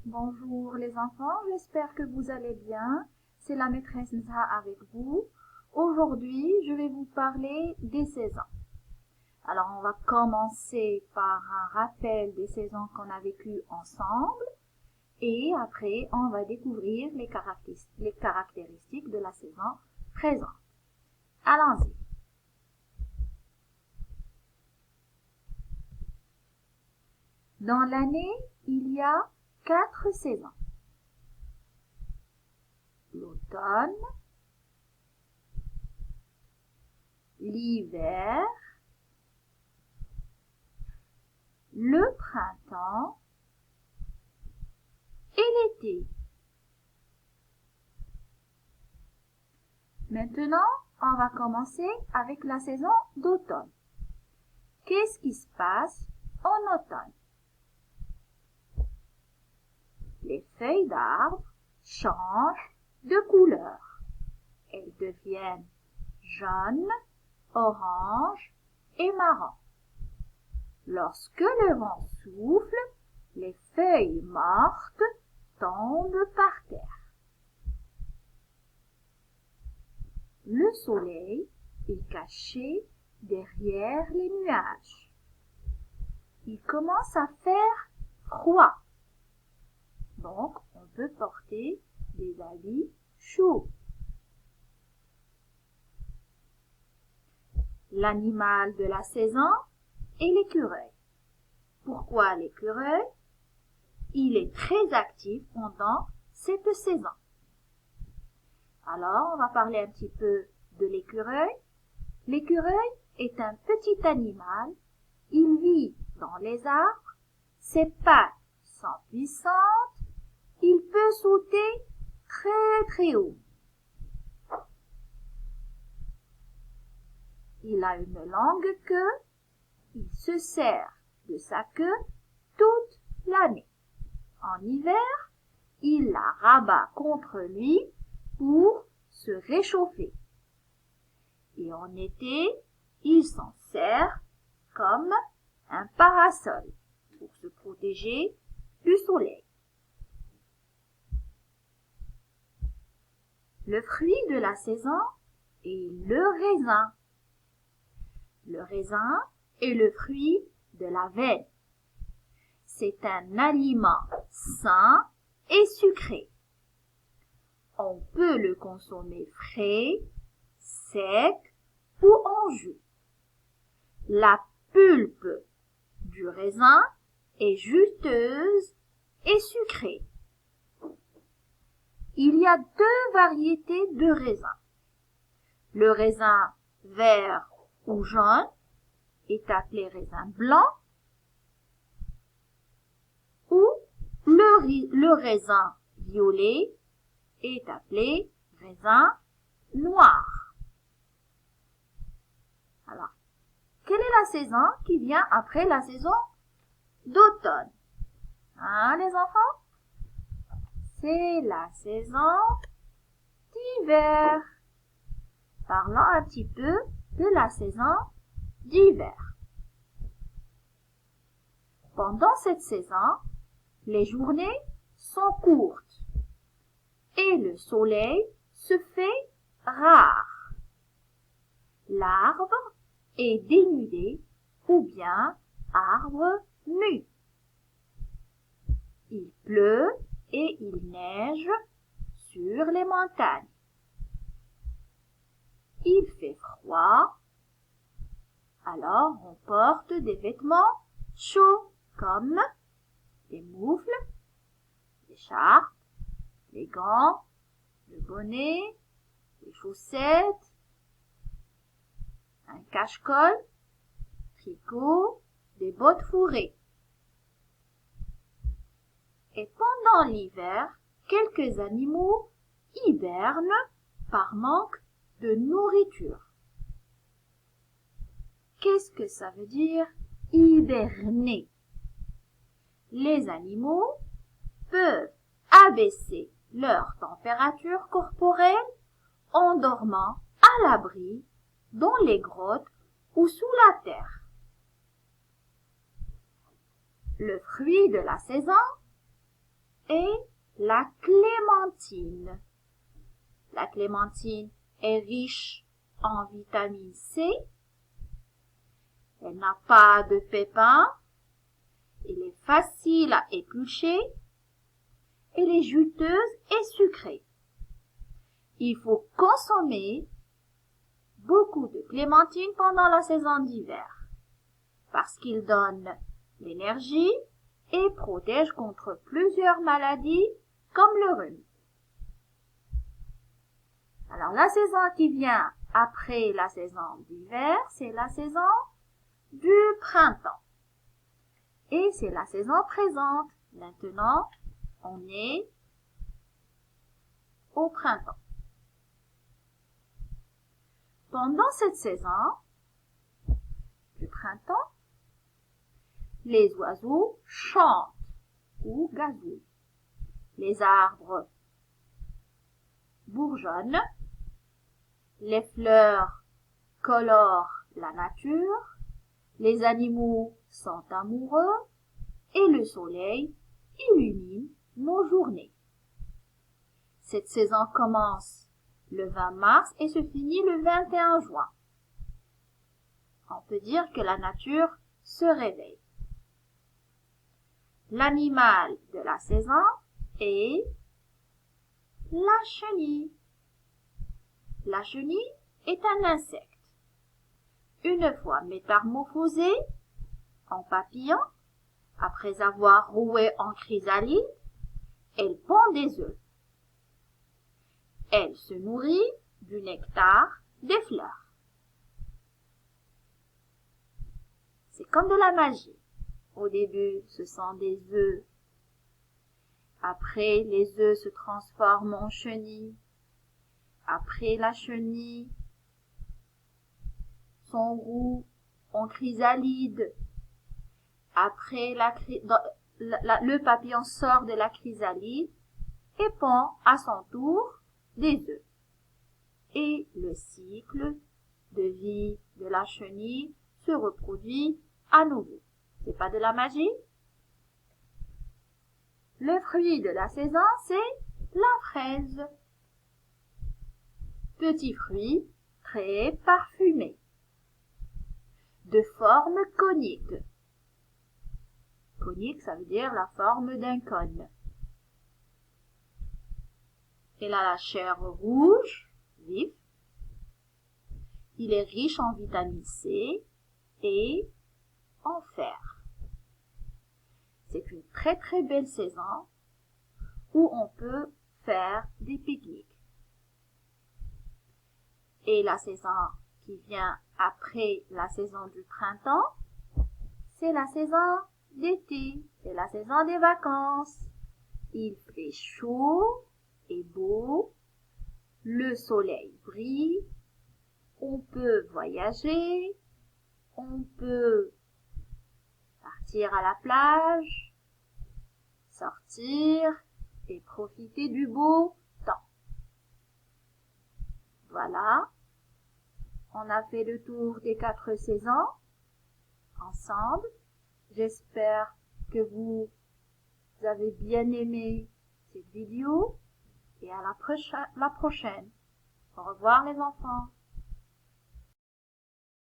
Bonjour les enfants, j'espère que vous allez bien. C'est la maîtresse Nza avec vous. Aujourd'hui, je vais vous parler des saisons. Alors, on va commencer par un rappel des saisons qu'on a vécues ensemble et après, on va découvrir les caractéristiques de la saison présente. Allons-y. Dans l'année, il y a 4 saisons. L'automne, l'hiver, le printemps et l'été. Maintenant, on va commencer avec la saison d'automne. Qu'est-ce qui se passe en automne? Les feuilles d'arbres changent de couleur. Elles deviennent jaunes, oranges et marron. Lorsque le vent souffle, les feuilles mortes tombent par terre. Le soleil est caché derrière les nuages. Il commence à faire froid. Donc, on peut porter des habits chauds. L'animal de la saison est l'écureuil. Pourquoi l'écureuil? Il est très actif pendant cette saison. Alors, on va parler un petit peu de l'écureuil. L'écureuil est un petit animal. Il vit dans les arbres. Ses pattes sont puissantes. Il peut sauter très très haut. Il a une longue queue. Il se sert de sa queue toute l'année. En hiver, il la rabat contre lui pour se réchauffer. Et en été, il s'en sert comme un parasol pour se protéger du soleil. Le fruit de la saison est le raisin. Le raisin est le fruit de la veine. C'est un aliment sain et sucré. On peut le consommer frais, sec ou en jus. La pulpe du raisin est juteuse et sucrée. Il y a 2 variétés de raisins. Le raisin vert ou jaune est appelé raisin blanc ou le raisin violet est appelé raisin noir. Alors, quelle est la saison qui vient après la saison d'automne? Hein, les enfants? C'est la saison d'hiver. Parlons un petit peu de la saison d'hiver. Pendant cette saison, les journées sont courtes et le soleil se fait rare. L'arbre est dénudé ou bien arbre nu. Il pleut et il neige sur les montagnes. Il fait froid, alors on porte des vêtements chauds comme des moufles, des écharpes, les gants, le bonnet, les chaussettes, un cache-col, tricot, des bottes fourrées. Et pendant l'hiver, quelques animaux hibernent par manque de nourriture. Qu'est-ce que ça veut dire hiberner? Les animaux peuvent abaisser leur température corporelle en dormant à l'abri dans les grottes ou sous la terre. Le fruit de la saison est la clémentine. La clémentine est riche en vitamine C. Elle n'a pas de pépins. Elle est facile à éplucher. Elle est juteuse et sucrée. Il faut consommer beaucoup de clémentine pendant la saison d'hiver parce qu'il donne l'énergie et protège contre plusieurs maladies comme le rhume. Alors la saison qui vient après la saison d'hiver, c'est la saison du printemps. Et c'est la saison présente. Maintenant, on est au printemps. Pendant cette saison du printemps, les oiseaux chantent ou gazouillent. Les arbres bourgeonnent. Les fleurs colorent la nature. Les animaux sont amoureux. Et le soleil illumine nos journées. Cette saison commence le 20 mars et se finit le 21 juin. On peut dire que la nature se réveille. L'animal de la saison est la chenille. La chenille est un insecte. Une fois métamorphosé en papillon, après avoir roué en chrysalide, elle pond des œufs. Elle se nourrit du nectar des fleurs. C'est comme de la magie. Au début, ce sont des œufs. Après, les œufs se transforment en chenilles. Après la chenille, son roux en chrysalide. Après, le papillon sort de la chrysalide et pond à son tour des œufs. Et le cycle de vie de la chenille se reproduit à nouveau. C'est pas de la magie? Le fruit de la saison, c'est la fraise. Petit fruit très parfumé, de forme conique. Conique, ça veut dire la forme d'un cône. Il a la chair rouge, vif. Il est riche en vitamine C et en fer. C'est une très très belle saison où on peut faire des pique-niques. Et la saison qui vient après la saison du printemps, c'est la saison d'été, c'est la saison des vacances. Il fait chaud et beau, le soleil brille, on peut voyager, on peut partir à la plage, sortir et profiter du beau temps. Voilà, on a fait le tour des 4 saisons ensemble. J'espère que vous avez bien aimé cette vidéo et à la prochaine. Au revoir les enfants.